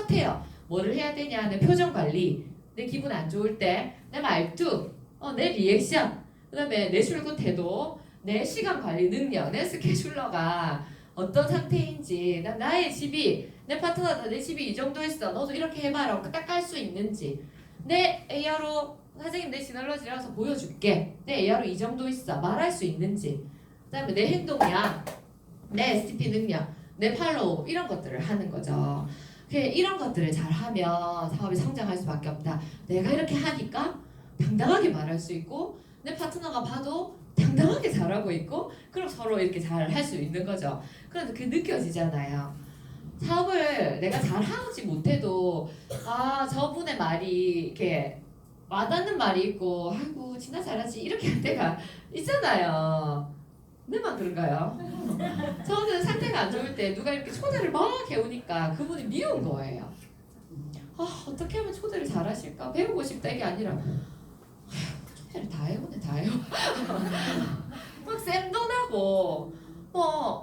똑같아요. 뭐를 해야 되냐? 내 표정 관리, 내 기분 안 좋을 때, 내 말투, 내 리액션, 그 다음에 내 출근 태도, 내 시간 관리 능력, 내 스케줄러가 어떤 상태인지, 나의 집이, 내 파트너다, 내 집이 이 정도 있어. 너도 이렇게 해봐라. 딱 깔 수 있는지. 내 AR로, 사장님 내 시널러지라서 보여줄게. 내 AR로 이 정도 있어. 말할 수 있는지. 그 다음에 내 행동량, 내 STP 능력, 내 팔로우, 이런 것들을 하는 거죠. 이런 것들을 잘하면 사업이 성장할 수밖에 없다. 내가 이렇게 하니까 당당하게 말할 수 있고 내 파트너가 봐도 당당하게 잘하고 있고 그럼 서로 이렇게 잘 할 수 있는 거죠. 그래서 그게 느껴지잖아요. 사업을 내가 잘하지 못해도 저분의 말이 이렇게 와닿는 말이 있고 아이고 진짜 잘하지 이렇게 할 때가 있잖아요. 내만 그런가요? 저는 상태가 안 좋을 때 누가 이렇게 초대를 막 해오니까 그분이 미운 거예요. 어떻게 하면 초대를 잘하실까? 배우고 싶다 이게 아니라 초대를 다 해오네 다 해오. 막 쌤도 나고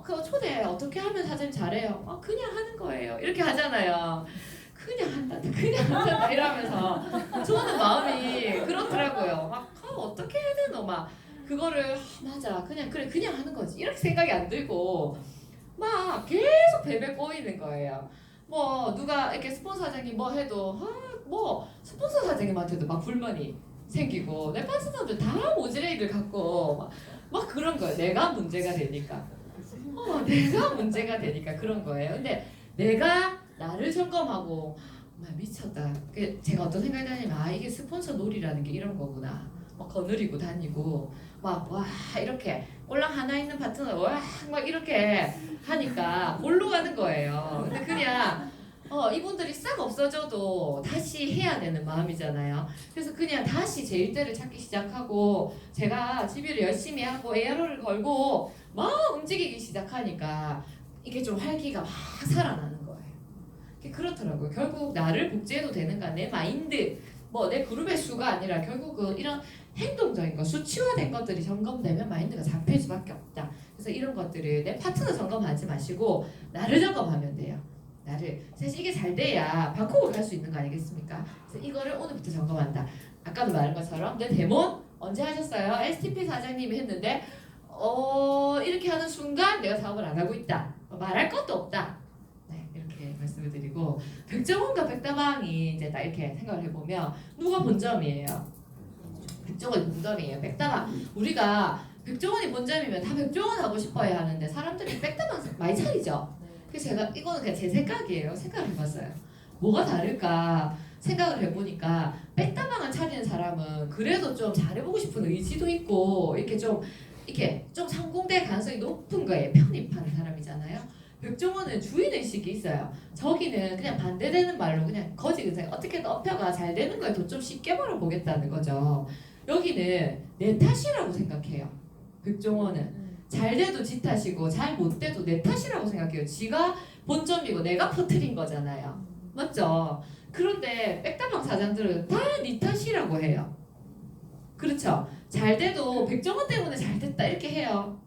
그 초대 어떻게 하면 사장님 잘해요? 그냥 하는 거예요. 이렇게 하잖아요. 그냥 한다 이러면서 저는 마음이 그렇더라고요. 어떻게 해야 되노 막 그거를 맞아 그냥 하는 거지 이렇게 생각이 안 들고 막 계속 베베 꼬이는 거예요. 누가 이렇게 스폰서 사장님 뭐 해도 스폰서 사장님한테도 막 불만이 생기고 내 파트너들 다 모질레이를 갖고 막 그런 거예요. 내가 문제가 되니까 그런 거예요. 근데 내가 나를 점검하고 미쳤다. 제가 어떤 생각이 드냐면 이게 스폰서 놀이라는 게 이런 거구나. 거느리고 다니고 이렇게 꼴랑 하나 있는 파트너 막 이렇게 하니까 골로 가는 거예요. 근데 그냥 이분들이 싹 없어져도 다시 해야 되는 마음이잖아요. 그래서 그냥 다시 제 일대를 찾기 시작하고 제가 집일을 열심히 하고 ARO를 걸고 막 움직이기 시작하니까 이게 좀 활기가 막 살아나는 거예요. 그렇더라고요. 결국 나를 복제해도 되는가 내 마인드 내 그룹의 수가 아니라 결국은 이런 행동적인 거 수치화된 것들이 점검되면 마인드가 잡힐 수밖에 없다. 그래서 이런 것들을 내 파트너 점검하지 마시고 나를 점검하면 돼요. 나를 사실 이게 잘 돼야 방콕을 갈 수 있는 거 아니겠습니까? 그래서 이거를 오늘부터 점검한다. 아까도 말한 것처럼 내 데몬 언제 하셨어요? STP 사장님이 했는데 이렇게 하는 순간 내가 사업을 안 하고 있다. 말할 것도 없다. 이렇게 말씀을 드리고 백종원과 백다방이 이제 딱 이렇게 생각을 해보면 누가 본점이에요? 백종원이 본점이에요. 백다방 우리가 백종원이 본점이면 다 백종원 하고 싶어야 하는데 사람들이 백다방 많이 차리죠. 그래서 제가 이거는 그냥 제 생각이에요. 생각을 해봤어요. 뭐가 다를까 생각을 해보니까 백다방을 차리는 사람은 그래도 좀 잘해보고 싶은 의지도 있고 이렇게 좀 성공될 가능성이 높은 거예요. 편입하는 사람이잖아요. 백종원은 주인의식이 있어요. 저기는 그냥 반대되는 말로 그냥 거짓은 어떻게든 업혀가 잘 되는 거에 돈 좀 쉽게 벌어보겠다는 거죠. 여기는 내 탓이라고 생각해요. 백종원은 잘 돼도 지 탓이고 잘 못 돼도 내 탓이라고 생각해요. 지가 본점이고 내가 퍼뜨린 거잖아요. 맞죠? 그런데 백다방 사장들은 다 네 탓이라고 해요. 그렇죠? 잘 돼도 백종원 때문에 잘 됐다 이렇게 해요.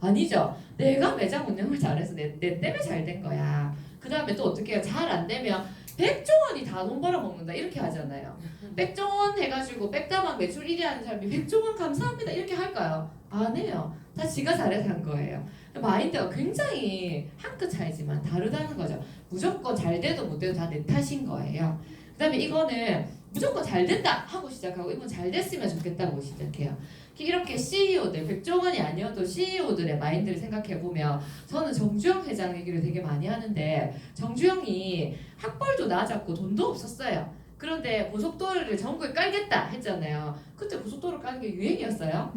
아니죠. 내가 매장 운영을 잘해서 내 때문에 잘 된 거야. 그 다음에 또 어떻게 해요? 잘 안 되면 백종원이 다 돈 벌어먹는다 이렇게 하잖아요. 백종원 해가지고 백다방 매출 1위 하는 사람이 백종원 감사합니다 이렇게 할까요? 안 해요. 다 지가 잘해서 한 거예요. 마인드가 굉장히 한 끗 차이지만 다르다는 거죠. 무조건 잘 돼도 못 돼도 다 내 탓인 거예요. 그 다음에 이거는 무조건 잘 된다 하고 시작하고 이건 잘 됐으면 좋겠다고 시작해요. 이렇게 CEO들, 백종원이 아니어도 CEO들의 마인드를 생각해보면 저는 정주영 회장 얘기를 되게 많이 하는데 정주영이 학벌도 낮았고 돈도 없었어요. 그런데 고속도로를 전국에 깔겠다 했잖아요. 그때 고속도로 까는 게 유행이었어요.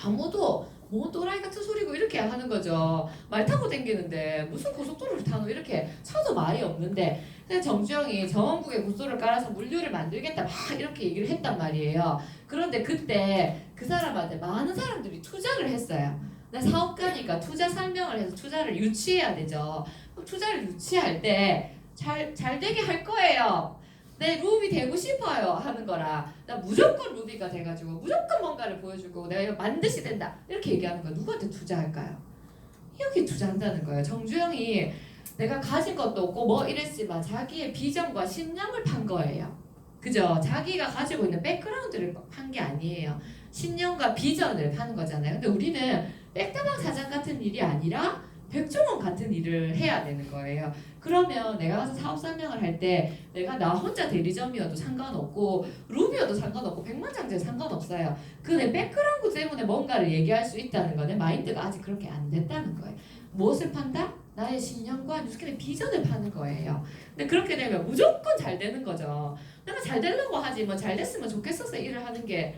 아무도 또라이 같은 소리고 이렇게 하는 거죠. 말 타고 댕기는데 무슨 고속도로를 타노 이렇게 차도 말이 없는데 근데 정주영이 전국에 고속도로를 깔아서 물류를 만들겠다 막 이렇게 얘기를 했단 말이에요. 그런데 그때 그 사람한테 많은 사람들이 투자를 했어요. 나 사업가니까 투자 설명을 해서 투자를 유치해야 되죠. 투자를 유치할 때 잘 되게 할 거예요. 내 루비 되고 싶어요 하는 거라 나 무조건 루비가 돼가지고 무조건 뭔가를 보여주고 내가 이거 반드시 된다 이렇게 얘기하는 거야. 누구한테 투자할까요? 여기 투자한다는 거예요. 정주영이 내가 가진 것도 없고 뭐 이랬지만 자기의 비전과 신념을 판 거예요. 그죠? 자기가 가지고 있는 백그라운드를 판 게 아니에요. 신념과 비전을 파는 거잖아요. 근데 우리는 백다방 사장 같은 일이 아니라 백종원 같은 일을 해야 되는 거예요. 그러면 내가 가서 사업 설명을 할 때 내가 나 혼자 대리점이어도 상관없고 루비여도 상관없고 백만장자도 상관없어요. 그 내 백그라운드 때문에 뭔가를 얘기할 수 있다는 거, 내 마인드가 아직 그렇게 안 됐다는 거예요. 무엇을 판다? 나의 신념과 뉴스캔의 비전을 파는 거예요. 근데 그렇게 되면 무조건 잘 되는 거죠. 내가 잘 되려고 하지 뭐 잘 됐으면 좋겠어서 일을 하는 게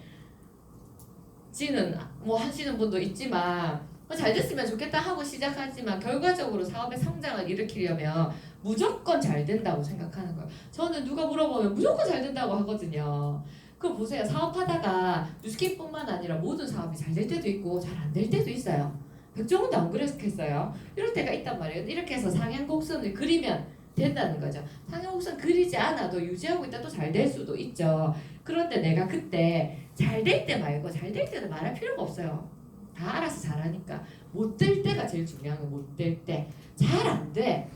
지는 뭐 하시는 분도 있지만 잘 됐으면 좋겠다 하고 시작하지만 결과적으로 사업의 성장을 일으키려면 무조건 잘 된다고 생각하는 거예요. 저는 누가 물어보면 무조건 잘 된다고 하거든요. 그거 보세요. 사업하다가 뉴스킨뿐만 아니라 모든 사업이 잘 될 때도 있고 잘 안 될 때도 있어요. 백종원도 안 그랬겠어요. 이럴 때가 있단 말이에요. 이렇게 해서 상향곡선을 그리면 된다는 거죠. 상향곡선 그리지 않아도 유지하고 있다 또 잘 될 수도 있죠. 그런데 내가 그때 잘 될 때 말고 잘 될 때는 말할 필요가 없어요. 다 알아서 잘하니까. 못 될 때가 제일 중요한 거. 못 될 때. 잘 안 돼.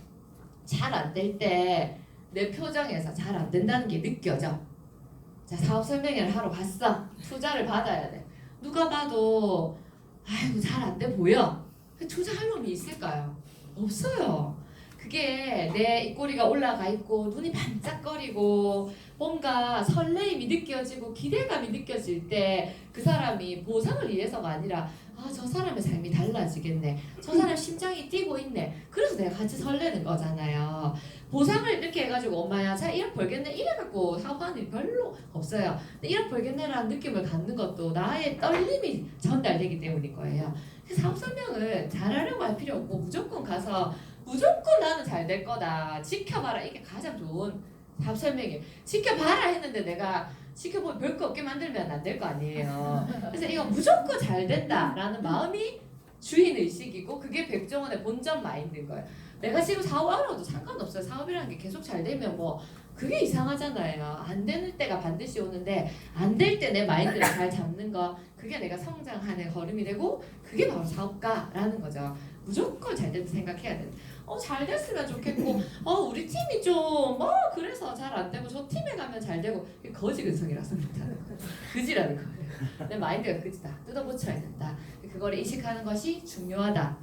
잘 안 될 때 내 표정에서 잘 안 된다는 게 느껴져. 자, 사업 설명회를 하러 갔어. 투자를 받아야 돼. 누가 봐도 아이고 잘 안 돼 보여. 투자할 놈이 있을까요? 없어요. 그게 내 입꼬리가 올라가 있고 눈이 반짝거리고 뭔가 설레임이 느껴지고 기대감이 느껴질 때 그 사람이 보상을 위해서가 아니라 아, 저 사람의 삶이 달라지겠네. 저 사람 심장이 뛰고 있네. 그래서 내가 같이 설레는 거잖아요. 보상을 이렇게 해가지고 엄마야 자 1억 벌겠네 이래갖고 사업하는 일이 별로 없어요. 근데 1억 벌겠네라는 느낌을 갖는 것도 나의 떨림이 전달되기 때문인 거예요. 사업 설명을 잘하려고 할 필요 없고 무조건 가서 무조건 나는 잘 될 거다. 지켜봐라. 이게 가장 좋은 사업 설명이에요. 지켜봐라 했는데 내가 지켜보면 별거 없게 만들면 안 될 거 아니에요. 그래서 이거 무조건 잘 된다라는 마음이 주인의식이고 그게 백종원의 본전 마인드인 거예요. 내가 지금 사업 알아도 상관없어요. 사업이라는 게 계속 잘 되면 뭐 그게 이상하잖아요. 안 되는 때가 반드시 오는데 안 될 때 내 마인드를 잘 잡는 거 그게 내가 성장하는 걸음이 되고 그게 바로 사업가라는 거죠. 무조건 잘 된다 생각해야 돼. 잘 됐으면 좋겠고 우리 팀이 좀 그래서 잘 안 되고 저 팀에 가면 잘 되고 거지 근성이라서 못하는 거예요. 그지라는 거예요. 내 마인드가 그지다. 뜯어고쳐야 된다. 그거를 인식하는 것이 중요하다.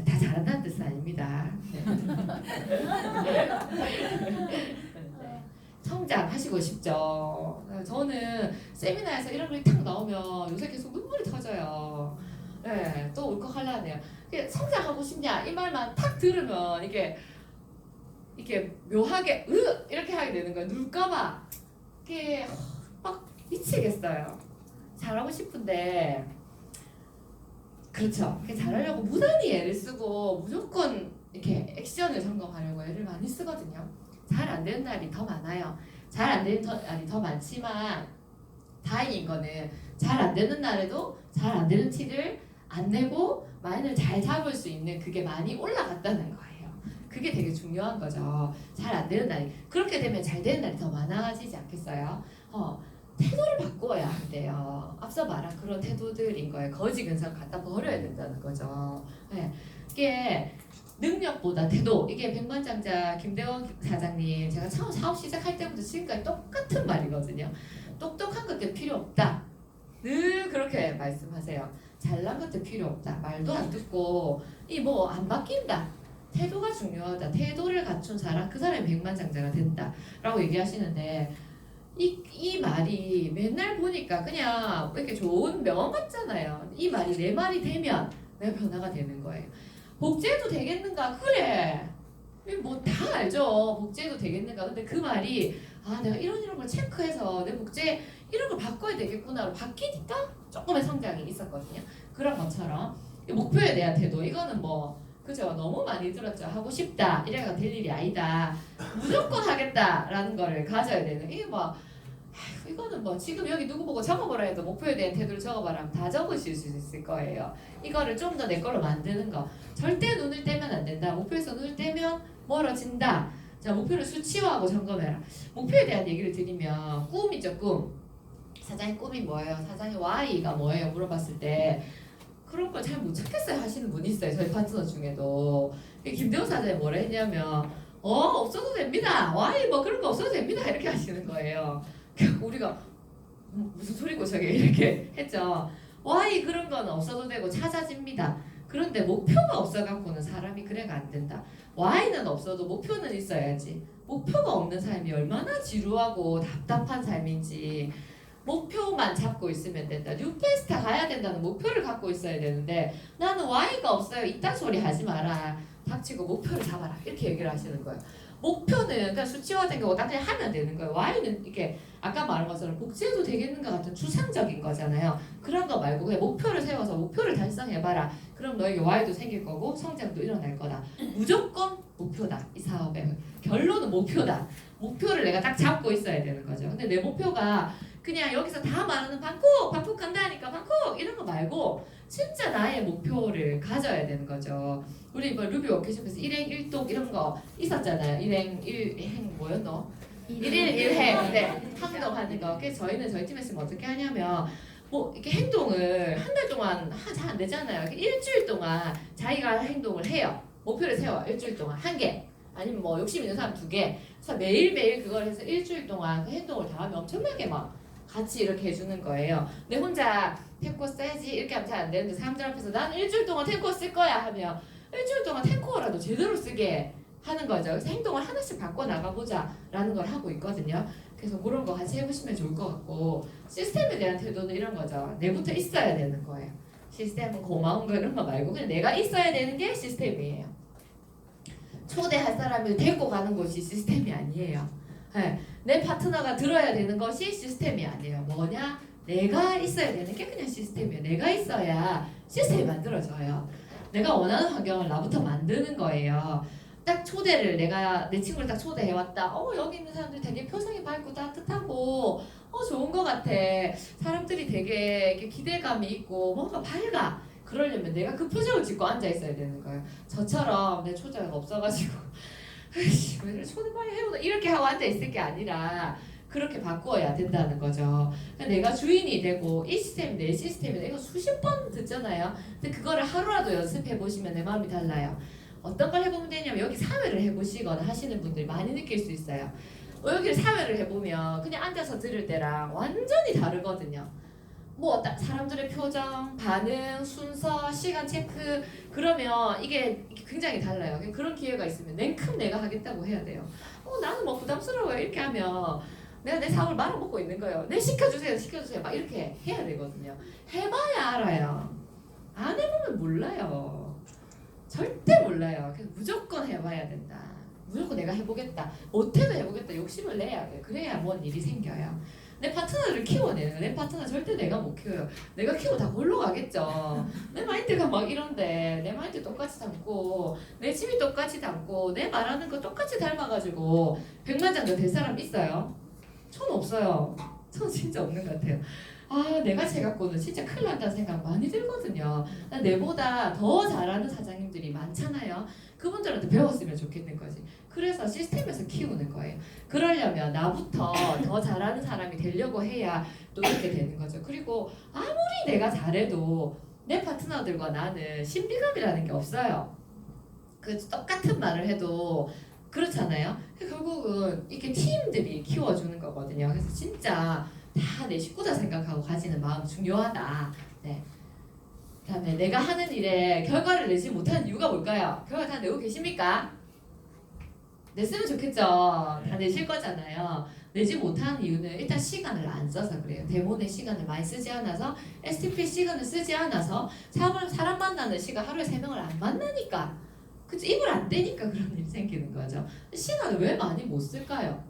다 잘한다는 뜻은 아닙니다. 네. 성장하시고 싶죠. 저는 세미나에서 이런 글이 탁 나오면 요새 계속 눈물이 터져요. 네, 또 울컥하려네요. 성장하고 싶냐 이 말만 탁 들으면 이게 묘하게 이렇게 하게 되는 거예요. 눌까봐 이게 막 미치겠어요. 잘하고 싶은데 그렇죠. 잘하려고 무단히 애를 쓰고 무조건 이렇게 액션을 성공하려고 애를 많이 쓰거든요. 잘 안 되는 날이 더 많아요. 잘 안 되는 날이 더 많지만 다행인 거는 잘 안 되는 날에도 잘 안 되는 티를 안 내고 마인드를 잘 잡을 수 있는 그게 많이 올라갔다는 거예요. 그게 되게 중요한 거죠. 잘 안 되는 날이. 그렇게 되면 잘 되는 날이 더 많아지지 않겠어요? 태도를 바꿔야 한대요. 앞서 말한 그런 태도들인 거예요. 거지 근성 갖다 버려야 된다는 거죠. 네. 이게 능력보다 태도. 이게 백만장자 김대원 사장님 제가 처음 사업 시작할 때부터 지금까지 똑같은 말이거든요. 똑똑한 것들 필요 없다. 늘 그렇게 말씀하세요. 잘난 것들 필요 없다. 말도 안 듣고 이 뭐 안 바뀐다. 태도가 중요하다. 태도를 갖춘 사람 그 사람이 백만장자가 된다. 라고 얘기하시는데 이 말이 맨날 보니까 그냥 이렇게 좋은 명언 같잖아요. 이 말이 내 말이 되면 내가 변화가 되는 거예요. 복제도 되겠는가? 그래. 뭐 다 알죠. 복제도 되겠는가? 근데 그 말이 내가 이런 걸 체크해서 내 복제 이런 걸 바꿔야 되겠구나로 바뀌니까 조금의 성장이 있었거든요. 그런 것처럼 목표에 대한 태도 이거는 뭐 그죠? 너무 많이 들었죠. 하고 싶다. 이래가 될 일이 아니다. 무조건 하겠다라는 거를 가져야 되는. 이게 뭐 이거는 뭐 지금 여기 누구 보고 적어보라 해도 목표에 대한 태도를 적어봐라 하면 다 적으실 수 있을 거예요. 이거를 좀 더 내 걸로 만드는 거. 절대 눈을 떼면 안 된다. 목표에서 눈을 떼면 멀어진다. 자, 목표를 수치화하고 점검해라. 목표에 대한 얘기를 드리면 꿈이죠, 꿈. 사장님 꿈이 뭐예요? 사장님 Y가 뭐예요? 물어봤을 때 그런 걸 잘 못 찾겠어요 하시는 분이 있어요. 저희 파트너 중에도. 김대호 사장이 뭐라 했냐면 없어도 됩니다. 와이 뭐 그런 거 없어도 됩니다. 이렇게 하시는 거예요. 우리가 무슨 소리고 저게 이렇게 했죠. 와이 그런 건 없어도 되고 찾아집니다. 그런데 목표가 없어갖고는 사람이 그래가 안 된다. 와이는 없어도 목표는 있어야지. 목표가 없는 삶이 얼마나 지루하고 답답한 삶인지 목표만 잡고 있으면 된다. 뉴페스타 가야 된다는 목표를 갖고 있어야 되는데 나는 와이가 없어요. 이딴 소리 하지 마라. 닥치고 목표를 잡아라. 이렇게 얘기를 하시는 거예요. 목표는 그냥 수치화된 거고 딱 그냥 하면 되는 거예요. Y는 이렇게 아까 말한 것처럼 복제해도 되겠는가 같은 추상적인 거잖아요. 그런 거 말고 그냥 목표를 세워서 목표를 달성해봐라. 그럼 너에게 Y도 생길 거고 성장도 일어날 거다. 무조건 목표다. 이 사업의 결론은 목표다. 목표를 내가 딱 잡고 있어야 되는 거죠. 근데 내 목표가 그냥 여기서 다 말하는 방콕 간다니까 방콕 이런 거 말고 진짜 나의 목표를 가져야 되는 거죠. 우리 이번 루비 워크숍에서 일행 일독 이런 거 있었잖아요. 일행 일행 뭐였노? 일일 일행 네, 항동하는 거. 그래서 저희는 저희 팀에서 어떻게 하냐면 뭐 이렇게 행동을 한 달 동안 잘 안 되잖아요. 일주일 동안 자기가 행동을 해요. 목표를 세워 일주일 동안 한 개. 아니면 뭐 욕심 있는 사람 2개. 그래서 매일매일 그걸 해서 일주일 동안 그 행동을 다 하면 엄청나게 막 같이 이렇게 해주는 거예요. 내 혼자 탱코 써야지 이렇게 하면 잘 안 되는데 사람들 앞에서 나는 일주일 동안 탱코 쓸 거야 하면 일주일 동안 탱코라도 제대로 쓰게 하는 거죠. 그래서 행동을 하나씩 바꿔 나가보자 라는 걸 하고 있거든요. 그래서 그런 거 같이 해보시면 좋을 것 같고 시스템에 대한 태도는 이런 거죠. 내부터 있어야 되는 거예요. 시스템은 고마운 거 이런 거 말고 그냥 내가 있어야 되는 게 시스템이에요. 초대할 사람을 데리고 가는 것이 시스템이 아니에요. 네. 내 파트너가 들어야 되는 것이 시스템이 아니에요. 뭐냐? 내가 있어야 되는 게 그냥 시스템이에요. 내가 있어야 시스템이 만들어져요. 내가 원하는 환경을 나부터 만드는 거예요. 딱 초대를 내가 내 친구를 딱 초대해왔다. 여기 있는 사람들 되게 표정이 밝고 따뜻하고 좋은 것 같아. 사람들이 되게 이렇게 기대감이 있고 뭔가 밝아. 그러려면 내가 그 표정을 짓고 앉아 있어야 되는 거예요. 저처럼 내 초대가 없어가지고 왜 이래 초대 빨리 해보자 이렇게 하고 앉아 있을 게 아니라 그렇게 바꾸어야 된다는 거죠. 내가 주인이 되고 이 시스템이 내 시스템이다. 이거 수십 번 듣잖아요. 근데 그거를 하루라도 연습해 보시면 내 마음이 달라요. 어떤 걸 해보면 되냐면 여기 사회를 해보시거나 하시는 분들이 많이 느낄 수 있어요. 여기 사회를 해보면 그냥 앉아서 들을 때랑 완전히 다르거든요. 뭐 사람들의 표정, 반응, 순서, 시간 체크 그러면 이게 굉장히 달라요. 그런 기회가 있으면 냉큼 내가 하겠다고 해야 돼요. 나는 뭐 부담스러워요 이렇게 하면 내가 내 사업을 말아먹고 있는 거예요. 네 시켜주세요 막 이렇게 해야 되거든요. 해봐야 알아요. 안 해보면 몰라요. 절대 몰라요. 그래서 무조건 해봐야 된다. 무조건 내가 해보겠다. 못해도 해보겠다. 욕심을 내야 돼. 그래야 뭔 일이 생겨요. 내 파트너를 키워내는 거야. 내 파트너 절대 내가 못 키워요. 내가 키우고 다 골로 가겠죠. 내 마인드가 막 이런데 내 마인드 똑같이 담고 내 취미 똑같이 담고 내 말하는 거 똑같이 닮아가지고 백만장자 될 사람 있어요? 전 없어요. 전 진짜 없는 것 같아요. 내가 쟤 갖고는 진짜 큰일 난다는 생각 많이 들거든요. 내보다 더 잘하는 사장님들이 많잖아요. 그분들한테 배웠으면 좋겠는 거지. 그래서 시스템에서 키우는 거예요. 그러려면 나부터 더 잘하는 사람이 되려고 해야 또 이렇게 되는 거죠. 그리고 아무리 내가 잘해도 내 파트너들과 나는 신비감이라는 게 없어요. 그 똑같은 말을 해도 그렇잖아요. 결국은 이렇게 팀들이 키워주는 거거든요. 그래서 진짜 다 내 식구다 생각하고 가지는 마음 중요하다. 네. 그다음에 내가 하는 일에 결과를 내지 못하는 이유가 뭘까요? 결과 다 내고 계십니까? 냈으면 좋겠죠. 다 내실 거잖아요. 내지 못하는 이유는 일단 시간을 안 써서 그래요. 대본에 시간을 많이 쓰지 않아서 STP 시간을 쓰지 않아서 사람 만나는 시간 하루에 3명을 안 만나니까 그치? 입을 안 대니까 그런 일이 생기는 거죠. 시간을 왜 많이 못 쓸까요?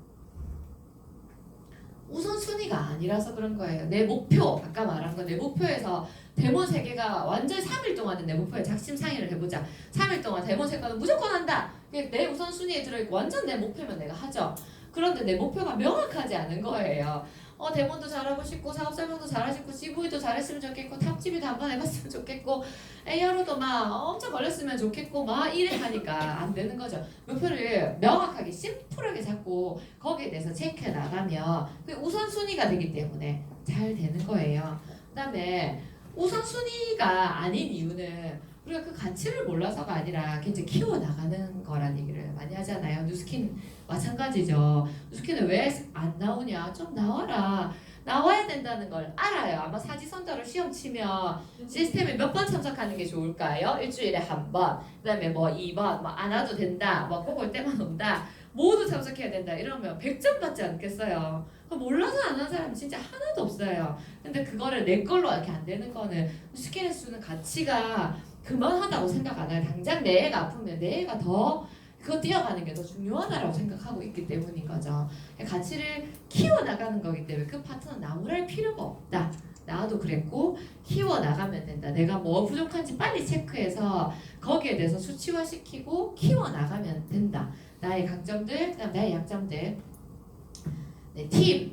우선순위가 아니라서 그런 거예요. 내 목표, 아까 말한 거 내 목표에서 데몬 3개가 완전 3일 동안은 내 목표에 작심상의를 해보자. 3일 동안 데몬 3개는 무조건 한다. 내 우선순위에 들어있고 완전 내 목표면 내가 하죠. 그런데 내 목표가 명확하지 않은 거예요. 데몬도 잘하고 싶고 사업 설명도 잘하시고 GV도 잘했으면 좋겠고 탑GP도 한번 해봤으면 좋겠고 AR로도 막 엄청 걸렸으면 좋겠고 막 이래 하니까 안 되는 거죠. 목표를 명확하게 심플하게 잡고 거기에 대해서 체크해 나가면 그게 우선순위가 되기 때문에 잘 되는 거예요. 그 다음에 우선순위가 아닌 이유는 우리가 그 가치를 몰라서가 아니라 이제 키워나가는 거란 얘기를 많이 하잖아요. 뉴스킨 마찬가지죠. 뉴스킨은 왜 안 나오냐? 좀 나와라. 나와야 된다는 걸 알아요. 아마 사지선다로 시험 치면 시스템에 몇 번 참석하는 게 좋을까요? 일주일에 한 번, 그 다음에 뭐 2번, 뭐 안 와도 된다, 뭐 꼭 올 때만 온다, 모두 참석해야 된다 이러면 100점 받지 않겠어요? 몰라서 안 하는 사람 진짜 하나도 없어요. 근데 그거를 내 걸로 이렇게 안 되는 거는 스킨에 주는 가치가 그만하다고 생각 안 해요. 당장 내 애가 아프면 내 애가 더 그거 뛰어가는 게 더 중요하다라고 생각하고 있기 때문인 거죠. 가치를 키워나가는 거기 때문에 그 파트너 나무랄 필요가 없다. 나도 그랬고 키워나가면 된다. 내가 뭐 부족한지 빨리 체크해서 거기에 대해서 수치화시키고 키워나가면 된다. 나의 강점들, 그다음 나의 약점들. 네, 팀.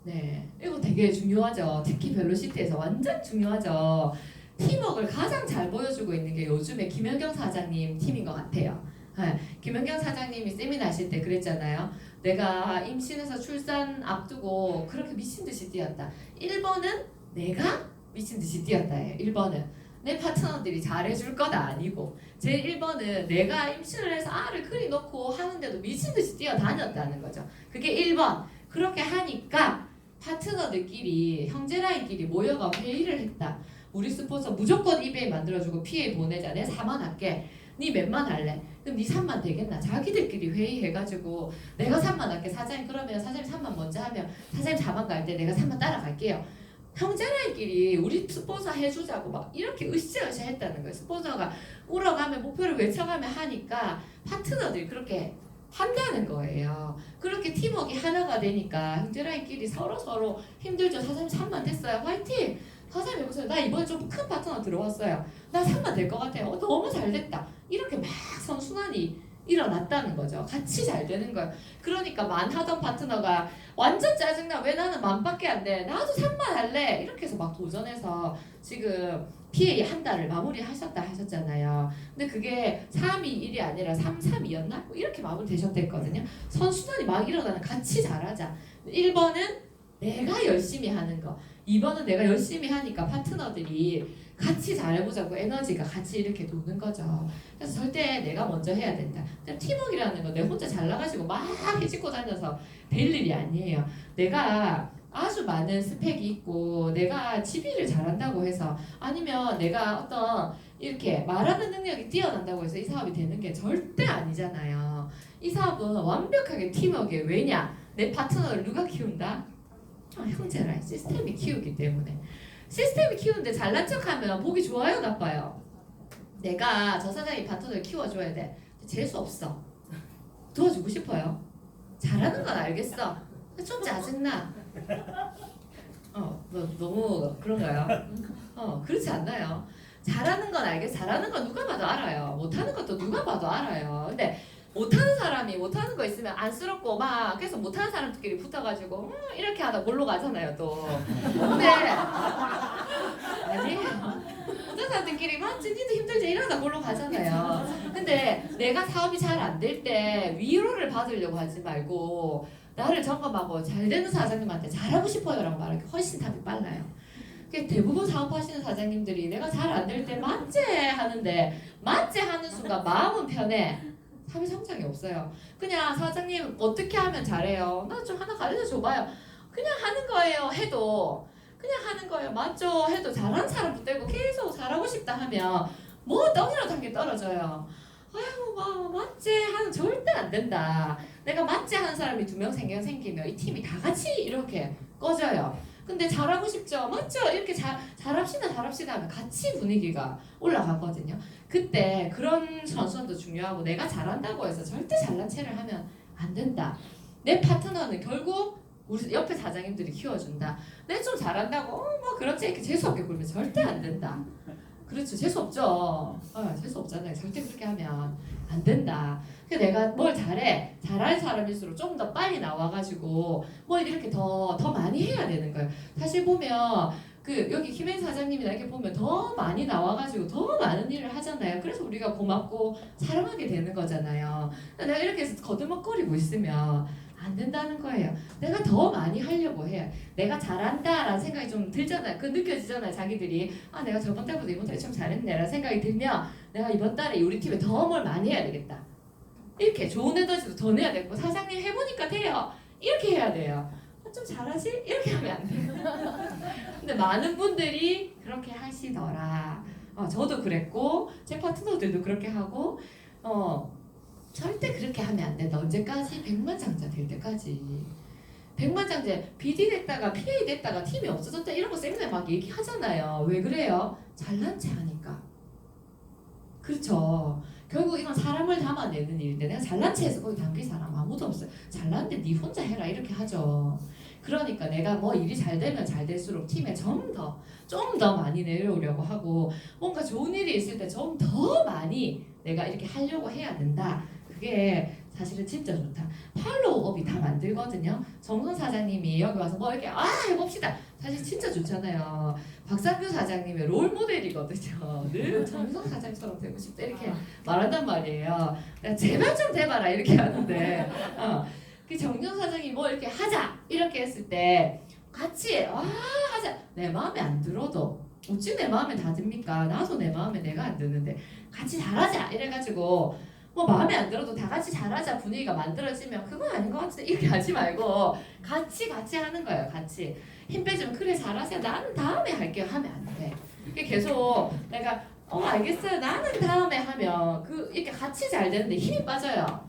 네, 이거 되게 중요하죠. 특히 벨로시티에서 완전 중요하죠. 팀워크를 가장 잘 보여주고 있는 게 요즘에 김연경 사장님 팀인 것 같아요. 네, 김연경 사장님이 세미나 하실 때 그랬잖아요. 내가 임신해서 출산 앞두고 그렇게 미친 듯이 뛰었다. 1번은 내가 미친 듯이 뛰었다예요. 1번은 내 파트너들이 잘해줄 거다 아니고 제 1번은 내가 임신을 해서 알을 그리 놓고 하는데도 미친 듯이 뛰어다녔다는 거죠. 그게 1번. 그렇게 하니까 파트너들끼리 형제라인끼리 모여가 회의를 했다. 우리 스폰서 무조건 이베이 만들어주고 PA 보내자. 내가 4만 할게. 니 몇만 할래? 그럼 니 3만 되겠나? 자기들끼리 회의해가지고 내가 3만 할게. 사장님 그러면 사장님 3만 먼저 하면 사장님 4만 갈 때 내가 3만 따라갈게요. 형제들끼리 우리 스폰서 해주자고 막 이렇게 으쌰으쌰 했다는 거예요. 스폰서가 울어가면 목표를 외쳐가며 하니까 파트너들이 그렇게 한다는 거예요. 그렇게 팀워크가 하나가 되니까 형제라인끼리 서로 힘들죠. 사장님 3만 됐어요. 화이팅! 사장님 여보세요. 나 이번에 좀 큰 파트너 들어왔어요. 나 3만 될 것 같아요. 너무 잘 됐다. 이렇게 막 선순환이 일어났다는 거죠. 같이 잘 되는 거예요. 그러니까 만 하던 파트너가 완전 짜증나. 왜 나는 만밖에 안 돼. 나도 3만 할래. 이렇게 해서 막 도전해서 지금 PA 한 달을 마무리하셨다 하셨잖아요. 근데 그게 3-2-1이 아니라 3-3-2였나? 뭐 이렇게 마무리 되셨댔거든요. 선순환이 막 일어나는 같이 잘하자. 1번은 내가 열심히 하는 거. 2번은 내가 열심히 하니까 파트너들이 같이 잘해보자고 에너지가 같이 이렇게 도는 거죠. 그래서 절대 내가 먼저 해야 된다. 팀워크라는 거 내가 혼자 잘 나가시고 막 해찍고 다녀서 될 일이 아니에요. 내가 아주 많은 스펙이 있고 내가 지휘를 잘한다고 해서 아니면 내가 어떤 이렇게 말하는 능력이 뛰어난다고 해서 이 사업이 되는 게 절대 아니잖아요. 이 사업은 완벽하게 팀워크예요. 왜냐? 내 파트너를 누가 키운다? 형제라 시스템이 키우기 때문에. 시스템이 키우는데 잘난 척하면 보기 좋아요 나빠요? 내가 저 사장이 파트너를 키워줘야 돼. 재수 없어. 도와주고 싶어요. 잘하는 건 알겠어. 좀 짜증나. 너무 그런가요? 그렇지 않나요? 잘하는 건 알겠어. 잘하는 건 누가 봐도 알아요. 못하는 것도 누가 봐도 알아요. 근데 못하는 사람이 못하는 거 있으면 안쓰럽고 막 그래서 못하는 사람들끼리 붙어가지고 이렇게 하다 골로 가잖아요 또. 근데 아니 못하는 사람들끼리 막 니도 힘들지 이러다 골로 가잖아요. 근데 내가 사업이 잘 안 될 때 위로를 받으려고 하지 말고 나를 점검하고 잘 되는 사장님한테 잘하고 싶어요 라고 말하기 훨씬 답이 빨라요. 대부분 사업하시는 사장님들이 내가 잘 안 될 때 맞제 하는데 맞제 하는 순간 마음은 편해. 사회 성장이 없어요. 그냥 사장님 어떻게 하면 잘해요? 나 좀 하나 가르쳐 줘봐요. 그냥 하는 거예요. 해도 그냥 하는 거예요. 맞죠? 해도 잘하는 사람 붙들고 계속 잘하고 싶다 하면 뭐 떡이라도 한 개 떨어져요. 아이고 막 맞지 하는 절대 안 된다. 내가 맞지 하는 사람이 2명 생기면 이 팀이 다 같이 이렇게 꺼져요. 근데 잘하고 싶죠? 맞죠? 이렇게 잘합시다 하면 같이 분위기가 올라가거든요. 그때 그런 선수도 중요하고 내가 잘한다고 해서 절대 잘난 체를 하면 안 된다. 내 파트너는 결국 우리 옆에 사장님들이 키워준다. 내 좀 잘한다고 뭐 그렇지 이렇게 재수없게 굴면 절대 안 된다. 그렇죠. 재수없죠. 재수없잖아요. 절대 그렇게 하면 안 된다. 그래서 내가 뭘 잘할 사람일수록 좀 더 빨리 나와가지고 뭘 이렇게 더 많이 해야 되는 거예요. 사실 보면 여기 김혜인 사장님이나 이렇게 보면 더 많이 나와가지고 더 많은 일을 하잖아요. 그래서 우리가 고맙고 사랑하게 되는 거잖아요. 내가 이렇게 해서 거들먹거리고 있으면 안 된다는 거예요. 내가 더 많이 하려고 해요. 내가 잘한다라는 생각이 좀 들잖아요. 그 느껴지잖아요. 자기들이 아 내가 저번 달보다 이번 달에 좀 잘했네라는 생각이 들면 내가 이번 달에 우리 팀에 더 뭘 많이 해야 되겠다. 이렇게 좋은 에너지도 더 내야 되고 사장님 해보니까 돼요. 이렇게 해야 돼요. 좀 잘하지? 이렇게 하면 안 돼요. 근데 많은 분들이 그렇게 하시더라. 저도 그랬고 제 파트너들도 그렇게 하고 절대 그렇게 하면 안 된다. 언제까지? 백만장자 될 때까지. 백만장자 BD 됐다가 PA 됐다가 팀이 없어졌다 이런 거 세미나에 막 얘기하잖아요. 왜 그래요? 잘난 체 하니까. 그렇죠. 결국 이건 사람을 담아내는 일인데 내가 잘난 체해서 거기 담길 사람 아무도 없어요. 잘났는데 네 혼자 해라 이렇게 하죠. 그러니까 내가 뭐 일이 잘 되면 잘 될수록 팀에 좀 더 많이 내려오려고 하고 뭔가 좋은 일이 있을 때 좀 더 많이 내가 이렇게 하려고 해야 된다. 그게 사실은 진짜 좋다. 팔로우업이 다 만들거든요. 정선 사장님이 여기 와서 뭐 이렇게 해봅시다. 사실 진짜 좋잖아요. 박상규 사장님의 롤 모델이거든요. 늘 정선 사장처럼 되고 싶다 이렇게 말한단 말이에요. 내가 제발 좀 돼봐라 이렇게 하는데 그 정선 사장이 뭐 이렇게 하자 이렇게 했을 때 같이 하자 내 마음에 안 들어도 어찌 내 마음에 다 듭니까? 나도 내 마음에 내가 안 드는데 같이 잘하자 이래가지고 뭐 마음에 안 들어도 다 같이 잘하자 분위기가 만들어지면 그건 아닌 것 같은데 이렇게 하지 말고 같이 하는 거예요. 같이 힘 빼주면 그래 잘하세요. 나는 다음에 할게요 하면 안 돼. 이게 계속 내가 알겠어요. 나는 다음에 하면 이렇게 같이 잘 되는데 힘이 빠져요.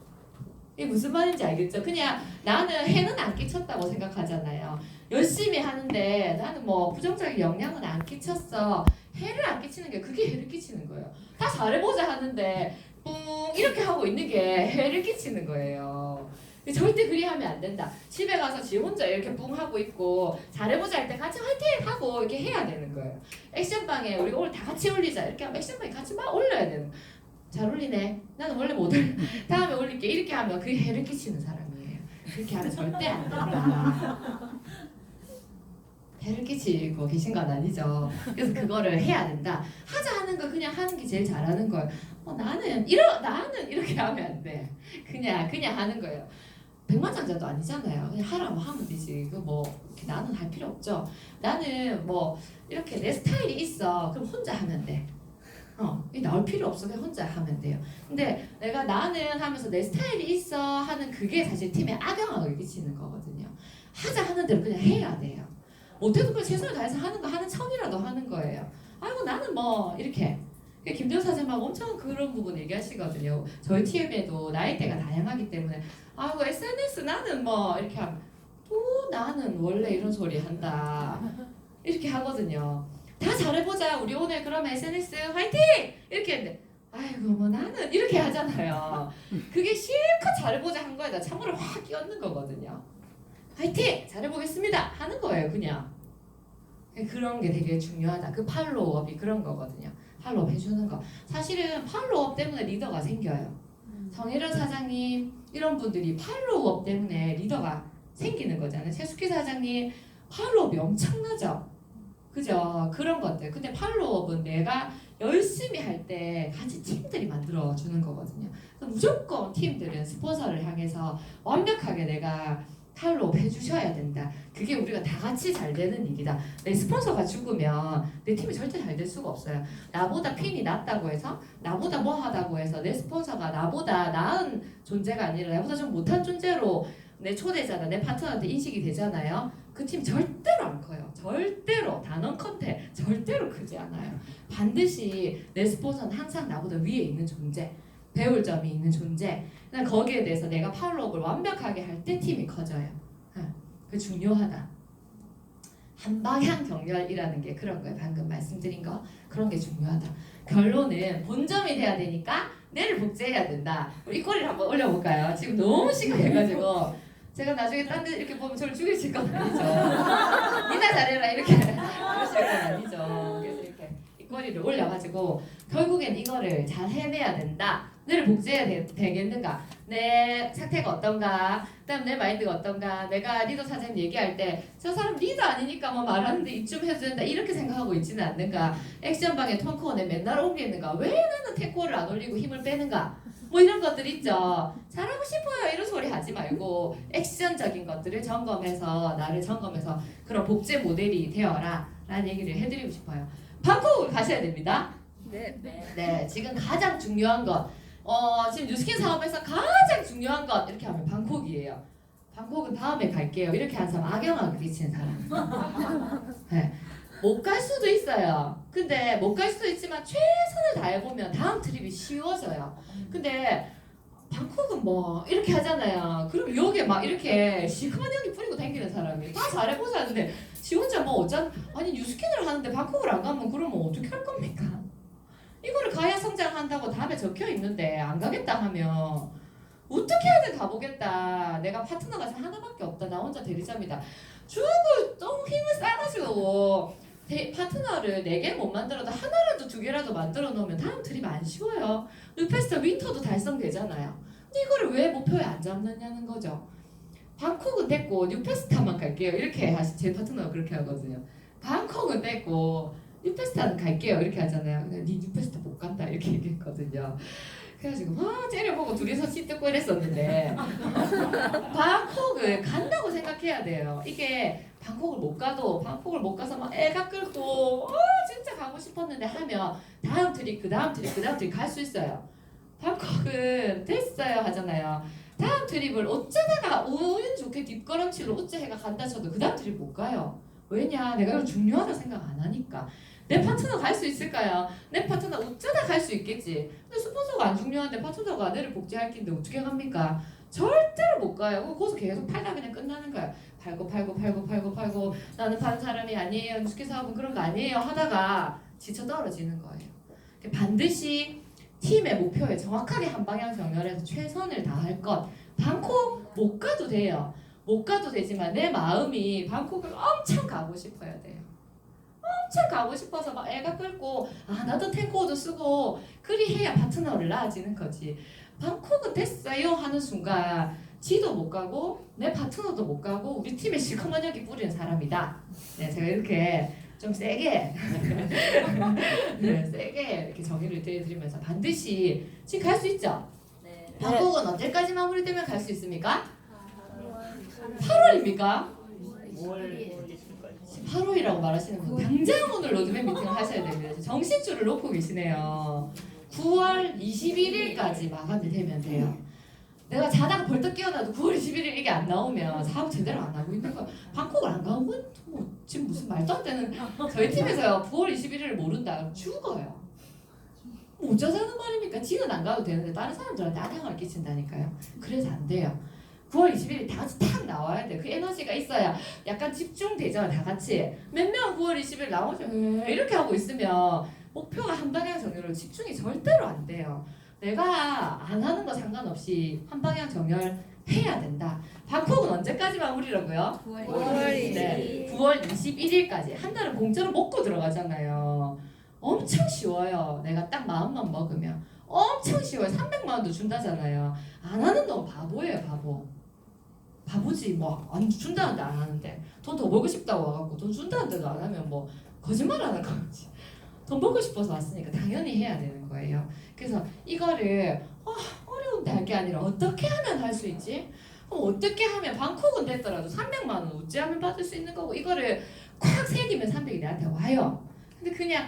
이게 무슨 말인지 알겠죠? 그냥 나는 해는 안 끼쳤다고 생각하잖아요. 열심히 하는데 나는 뭐 부정적인 영향은 안 끼쳤어. 해를 안 끼치는 게 그게 해를 끼치는 거예요. 다 잘해보자 하는데 뿡 이렇게 하고 있는 게 해를 끼치는 거예요. 절대 그리 하면 안 된다. 집에 가서 지 혼자 이렇게 뿡 하고 있고 잘해보자 할 때 같이 화이팅 하고 이렇게 해야 되는 거예요. 액션방에 우리 오늘 다 같이 올리자 이렇게 하면 액션방에 같이 막 올려야 되는 거예요. 잘 올리네. 나는 원래 못 올려. 다음에 올릴게. 이렇게 하면 그게 해를 끼치는 사람이에요. 그렇게 하면 절대 안 된다. 해를 끼치고 계신 건 아니죠. 그래서 그거를 해야 된다. 하자 하는 거 그냥 하는 게 제일 잘하는 거예요. 나는 이렇게 하면 안 돼. 그냥 하는 거예요. 백만장자도 아니잖아요. 그냥 하라고 하면 되지. 이렇게 나는 할 필요 없죠. 나는 뭐 이렇게 내 스타일이 있어. 그럼 혼자 하면 돼. 나올 필요 없어. 그냥 혼자 하면 돼요. 근데 내가 나는 하면서 내 스타일이 있어 하는 그게 사실 팀에 악영향을 끼치는 거거든요. 하자 하는 대로 그냥 해야 돼요. 못해도 그냥 최선을 다해서 하는 거 하는 척이라도 하는 거예요. 아이고 나는 뭐 이렇게 김대호 사장님하고 엄청 그런 부분 얘기하시거든요. 저희 팀에도 나이대가 다양하기 때문에 아이고 SNS 나는 뭐 이렇게 하면 또 나는 원래 이런 소리 한다 이렇게 하거든요. 다 잘해보자. 우리 오늘 그러면 SNS 화이팅! 이렇게 했는데 아이고 뭐 나는 이렇게 하잖아요. 그게 실컷 잘해보자 한 거에다 찬물을 확 끼얹는 거거든요. 화이팅! 잘해보겠습니다 하는 거예요. 그냥 그런 게 되게 중요하다. 그 팔로우업이 그런 거거든요. 팔로우업 해주는 거. 사실은 팔로우업 때문에 리더가 생겨요. 정혜련 사장님 이런 분들이 팔로우업 때문에 리더가 생기는 거잖아요. 최숙희 사장님 팔로우업이 엄청나죠. 그죠? 그런 것들. 근데 팔로우업은 내가 열심히 할 때 같이 팀들이 만들어주는 거거든요. 무조건 팀들은 스폰서를 향해서 완벽하게 내가 팔로우업 해주셔야 된다. 그게 우리가 다 같이 잘 되는 일이다. 내 스폰서가 죽으면 내 팀이 절대 잘 될 수가 없어요. 나보다 핀이 낫다고 해서 나보다 뭐 하다고 해서 내 스폰서가 나보다 나은 존재가 아니라 나보다 좀 못한 존재로 내 초대자나 내 파트너한테 인식이 되잖아요. 그 팀 절대로 안 커요. 절대로 단언컨대 절대로 크지 않아요. 반드시 내 스폰서는 항상 나보다 위에 있는 존재, 배울 점이 있는 존재. 거기에 대해서 내가 팔로우업을 완벽하게 할 때 팀이 커져요. 그게 중요하다. 한방향 경렬이라는 게 그런 거예요. 방금 말씀드린 거 그런 게 중요하다. 결론은 본점이 돼야 되니까 내를 복제해야 된다. 우리 이 꼬리를 한번 올려볼까요? 지금 너무 심각해가지고 제가 나중에 딴 데 이렇게 보면 저를 죽이실 건 아니죠. 니나 잘해라 이렇게 그러실 건 아니죠. 그래서 이렇게 이 꼬리를 올려가지고 결국엔 이거를 잘 해내야 된다. 늘 복제해야 되겠는가? 내 상태가 어떤가? 그다음 내 마인드가 어떤가? 내가 리더 사장님 얘기할 때 저 사람 리더 아니니까 뭐 말하는데 이쯤 해도 된다 이렇게 생각하고 있지는 않는가? 액션방에 턴코어에 맨날 옮기는가? 왜 나는 탱코어를 안 올리고 힘을 빼는가? 뭐 이런 것들 있죠. 잘하고 싶어요 이런 소리 하지 말고 액션적인 것들을 점검해서 나를 점검해서 그런 복제 모델이 되어라 라는 얘기를 해드리고 싶어요. 방콕을 가셔야 됩니다. 네, 지금 가장 중요한 것 지금 뉴스킨 사업에서 가장 중요한 것 이렇게 하면 방콕이에요. 방콕은 다음에 갈게요 이렇게 하는 사람 악영향을 끼치는 사람. 네. 못 갈 수도 있어요. 근데 못 갈 수도 있지만 최선을 다해보면 다음 트립이 쉬워져요. 근데 방콕은 뭐 이렇게 하잖아요. 그럼 여기에 막 이렇게 시커먼 뿌리고 다니는 사람이 다 잘해보자 하는데 지 혼자 뭐 아니 뉴스캔을 하는데 방콕을 안 가면 그러면 어떻게 할 겁니까? 이거를 가야 성장한다고 답에 적혀 있는데 안 가겠다 하면 어떻게 하든 가보겠다. 내가 파트너가 하나밖에 없다. 나 혼자 대리자입니다. 주고 너무 힘을 쌓아가지고 파트너를 4개 못 만들어도 하나라도 2개라도 만들어 놓으면 다음 트립 안 쉬워요. 뉴페스타 윈터도 달성되잖아요. 근데 이거를 왜 목표에 안 잡느냐는 거죠. 방콕은 됐고 뉴페스타만 갈게요. 이렇게 제 파트너가 그렇게 하거든요. 방콕은 됐고 뉴페스타는 갈게요. 이렇게 하잖아요. 근데 네 뉴페스타 못 간다 이렇게 얘기했거든요. 그래가지고 막 째려보고 둘이서 씨 뜯고 이랬었는데 방콕을 간다고 생각해야 돼요. 이게 방콕을 못 가서 막 애가 끌고 진짜 가고 싶었는데 하면 다음 트립 그 다음 트립 갈 수 있어요. 방콕은 됐어요 하잖아요. 다음 트립을 어쩌다가 우연 좋게 뒷걸음질로 어째해가 간다 쳐도 그 다음 트립 못 가요. 왜냐? 내가 이걸 중요하다 생각 안 하니까. 내 파트너 갈 수 있을까요? 내 파트너 어쩌다 갈 수 있겠지. 근데 스폰서가 안 중요한데 파트너가 내를 복제할 긴데 어떻게 갑니까? 절대로 못 가요. 거기서 계속 팔다 그냥 끝나는 거야. 팔고 나는 파는 사람이 아니에요. 스키 사업은 그런 거 아니에요. 하다가 지쳐 떨어지는 거예요. 반드시 팀의 목표에 정확하게 한 방향 정렬해서 최선을 다할 것. 방콕 못 가도 돼요. 못 가도 되지만 내 마음이 방콕을 엄청 가고 싶어야 돼요. 엄청 가고 싶어서 막 애가 끌고 나도 탱크오도 쓰고 그리 해야 파트너를 낳아지는 거지. 방콕은 됐어요 하는 순간 지도 못 가고 내 파트너도 못 가고 우리 팀에 시커먼하게 뿌리는 사람이다. 네, 제가 이렇게 좀 세게 네, 세게 이렇게 정의를 드리면서 반드시 지금 갈 수 있죠? 네. 방콕은 언제까지 마무리되면 갈 수 있습니까? 8월입니까? 8월이라고 말하시는 분 당장 오늘 로드맵 미팅을 하셔야 됩니다. 정신줄을 놓고 계시네요. 9월 21일까지 마감이 되면 돼요. 내가 자다가 벌떡 깨어나도 9월 21일 이게 안 나오면 사업 제대로 안 하고 있는 거야. 방콕을 안 가면 뭐 지금 무슨 말도 안 되는 저희 팀에서요 9월 21일을 모른다 죽어요. 뭐 어쩌자는 말입니까? 지는 안 가도 되는데 다른 사람들한테 악영향을 끼친다니까요. 그래서 안 돼요. 9월 20일 다 같이 탁 나와야 돼. 그 에너지가 있어야 약간 집중되죠. 다 같이. 몇 명 9월 20일 나오죠. 이렇게 하고 있으면 목표가 한 방향 정렬로 집중이 절대로 안 돼요. 내가 안 하는 거 상관없이 한 방향 정렬해야 된다. 방콕은 언제까지 마무리라고요? 9월 9월 21일까지. 한 달은 공짜로 먹고 들어가잖아요. 엄청 쉬워요. 내가 딱 마음만 먹으면. 엄청 쉬워요. 300만 원도 준다잖아요. 안 하는 놈 바보예요. 바보지. 뭐 안 준다는데 안 하는데 돈 더 벌고 싶다고 와갖고 돈 준다는데도 안 하면 뭐 거짓말 하는 거지. 돈 벌고 싶어서 왔으니까 당연히 해야 되는 거예요. 그래서 이거를 어려운데 할 게 아니라 어떻게 하면 할 수 있지? 어떻게 하면 방콕은 됐더라도 300만 원 어찌하면 받을 수 있는 거고 이거를 콱 새기면 300이 내한테 와요. 근데 그냥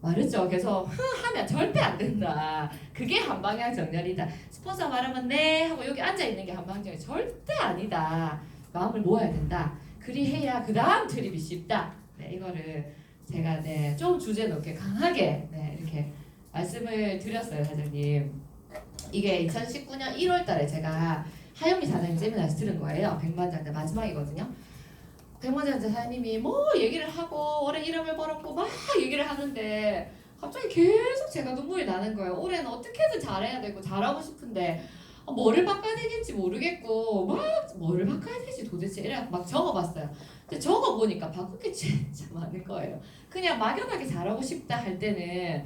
말했죠. 그래서 하면 절대 안 된다. 그게 한방향 정렬이다. 스폰서 말하면 네 하고 여기 앉아 있는 게 한방향 정렬 절대 아니다. 마음을 모아야 된다. 그리 해야 그 다음 트립이 쉽다. 네, 이거를 제가 좀 주제 높게 강하게 이렇게 말씀을 드렸어요, 사장님. 이게 2019년 1월달에 제가 하영미 사장님 세미나에서 들은 거예요. 백만장자 마지막이거든요. 백만장자 사장님이 뭐 얘기를 하고 올해 이름을 벌었고 막 얘기를 하는데 갑자기 계속 제가 눈물이 나는 거예요. 올해는 어떻게든 잘해야 되고 잘하고 싶은데 뭐를 바꿔야 되겠지 모르겠고 막 뭐를 바꿔야 되지 도대체 이래 막 적어봤어요. 근데 적어보니까 바꿀 게 진짜 많은 거예요. 그냥 막연하게 잘하고 싶다 할 때는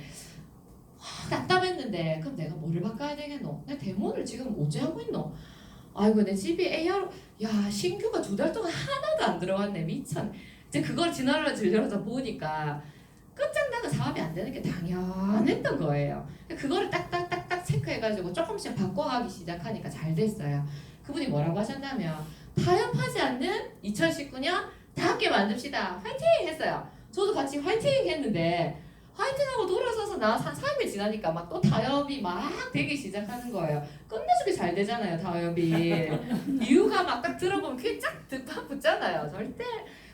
답답했는데 그럼 내가 뭐를 바꿔야 되겠노? 내 데모를 지금 어째 하고 있노? 아이고 내 집이 AR 야 신규가 2달 동안 하나도 안 들어왔네 미쳤네. 이제 그걸 지나러 보니까 끝장나는 마음에 안 드는 게 당연했던 거예요. 그거를 딱딱딱딱 체크해가지고 조금씩 바꿔가기 시작하니까 잘 됐어요. 그분이 뭐라고 하셨냐면 타협하지 않는 2019년 다 함께 만듭시다. 화이팅! 했어요. 저도 같이 화이팅! 했는데 화이팅하고 돌아서서 나 한 3일 지나니까 막 또 타협이 막 되기 시작하는 거예요. 끝내주게 잘 되잖아요, 타협이. 이유가 막 딱 들어보면 귀에 쫙 붙잖아요. 절대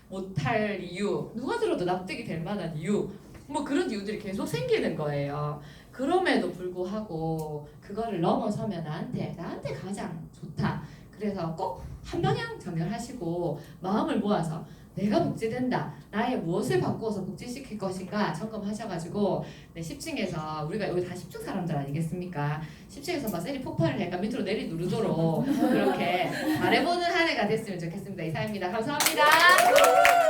못할 이유, 누가 들어도 납득이 될 만한 이유, 뭐 그런 이유들이 계속 생기는 거예요. 그럼에도 불구하고 그거를 넘어서면 나한테 가장 좋다. 그래서 꼭 한 방향 정렬하시고 마음을 모아서 내가 복지된다. 나의 무엇을 바꾸어서 복지시킬 것인가 점검하셔가지고 10층에서 우리가 여기 다 10층 사람들 아니겠습니까? 10층에서 막 셀이 폭발을 해가 밑으로 내리 누르도록 그렇게 잘해보는 한 해가 됐으면 좋겠습니다. 이상입니다. 감사합니다.